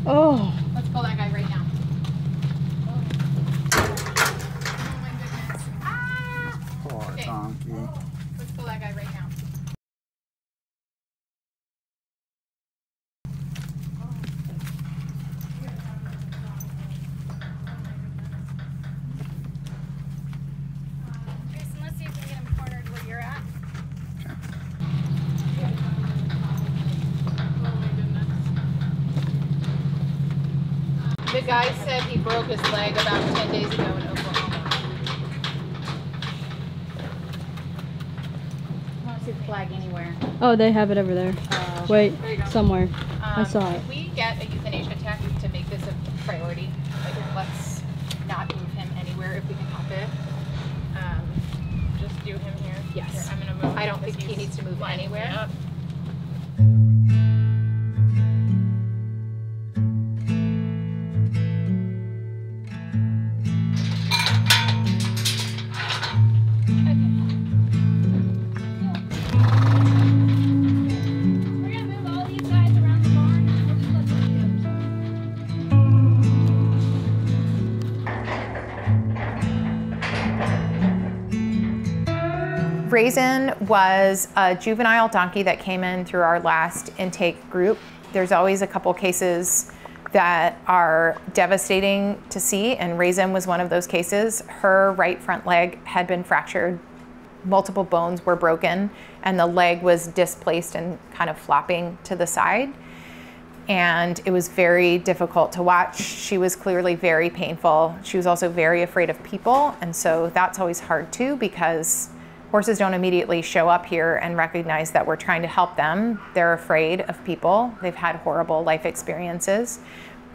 Oh. Let's pull that guy right now. Oh my goodness. Ah! Poor donkey. Let's pull that guy right now. Jason, let's see if we can get him cornered where you're at. The guy said he broke his leg about 10 days ago in Oklahoma. I don't see the flag anywhere. Oh, they have it over there. Wait, somewhere. I saw it. If we get a euthanasia tech to make this a priority, like let's not move him anywhere if we can help it. Just do him here. Yes. Here, I'm gonna move. I don't think he needs to move anywhere. Up. Raisin was a juvenile donkey that came in through our last intake group. There's always a couple cases that are devastating to see, and Raisin was one of those cases. Her right front leg had been fractured, multiple bones were broken, and the leg was displaced and kind of flopping to the side. And it was very difficult to watch. She was clearly very painful. She was also very afraid of people, and so that's always hard too, because horses don't immediately show up here and recognize that we're trying to help them. They're afraid of people. They've had horrible life experiences.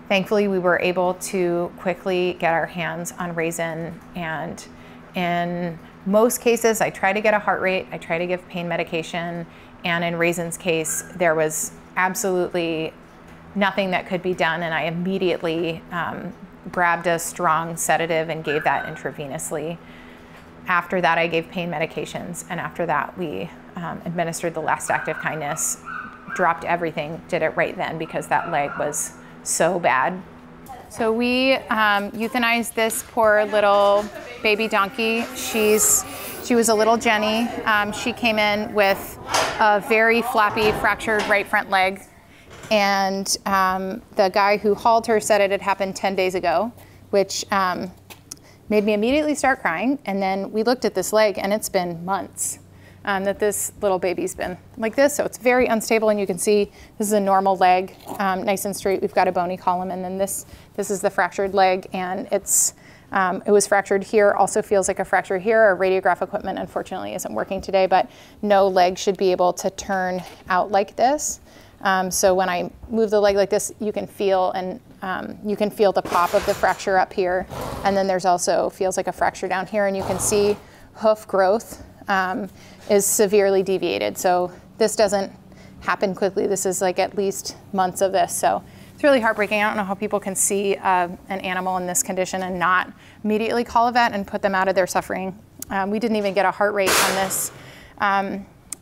Thankfully, we were able to quickly get our hands on Raisin, and in most cases, I try to get a heart rate, I try to give pain medication, and in Raisin's case, there was absolutely nothing that could be done, and I immediately grabbed a strong sedative and gave that intravenously. After that, I gave pain medications, and after that, we administered the last act of kindness, dropped everything, did it right then because that leg was so bad. So we euthanized this poor little baby donkey. She was a little Jenny. She came in with a very floppy, fractured right front leg, and the guy who hauled her said it had happened 10 days ago, which made me immediately start crying. And then we looked at this leg, and it's been months that this little baby's been like this. So it's very unstable, and you can see this is a normal leg, nice and straight. We've got a bony column, and then this is the fractured leg, and it was fractured here, also feels like a fracture here. Our radiograph equipment unfortunately isn't working today, but no leg should be able to turn out like this. So when I move the leg like this, you can feel the pop of the fracture up here. And then there's also feels like a fracture down here, and you can see hoof growth is severely deviated. So this doesn't happen quickly. This is like at least months of this. So it's really heartbreaking. I don't know how people can see an animal in this condition and not immediately call a vet and put them out of their suffering. We didn't even get a heart rate on this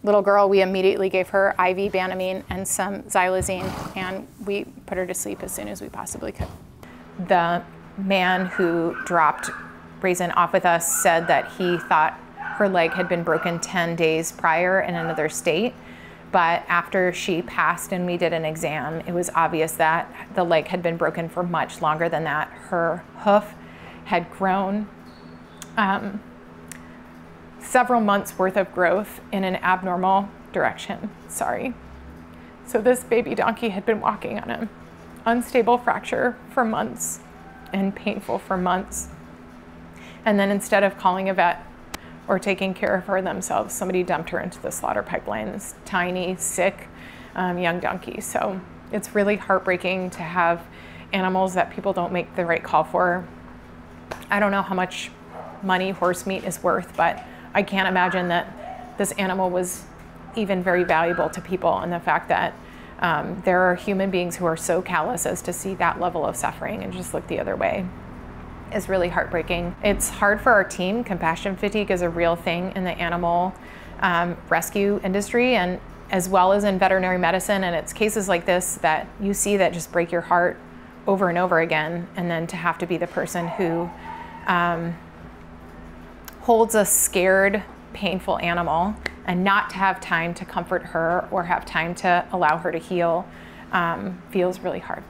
little girl. We immediately gave her IV Banamine and some xylazine, and we put her to sleep as soon as we possibly could. The man who dropped Raisin off with us said that he thought her leg had been broken 10 days prior in another state, but after she passed and we did an exam, it was obvious that the leg had been broken for much longer than that. Her hoof had grown several months worth of growth in an abnormal direction. Sorry. So this baby donkey had been walking on an unstable fracture for months and painful for months. And then instead of calling a vet or taking care of her themselves, somebody dumped her into the slaughter pipeline, this tiny, sick, young donkey. So it's really heartbreaking to have animals that people don't make the right call for. I don't know how much money horse meat is worth, but I can't imagine that this animal was even very valuable to people, and the fact that there are human beings who are so callous as to see that level of suffering and just look the other way is really heartbreaking. It's hard for our team. Compassion fatigue is a real thing in the animal rescue industry, and as well as in veterinary medicine, and it's cases like this that you see that just break your heart. over and over again, and then to have to be the person who holds a scared, painful animal and not to have time to comfort her or have time to allow her to heal feels really hard.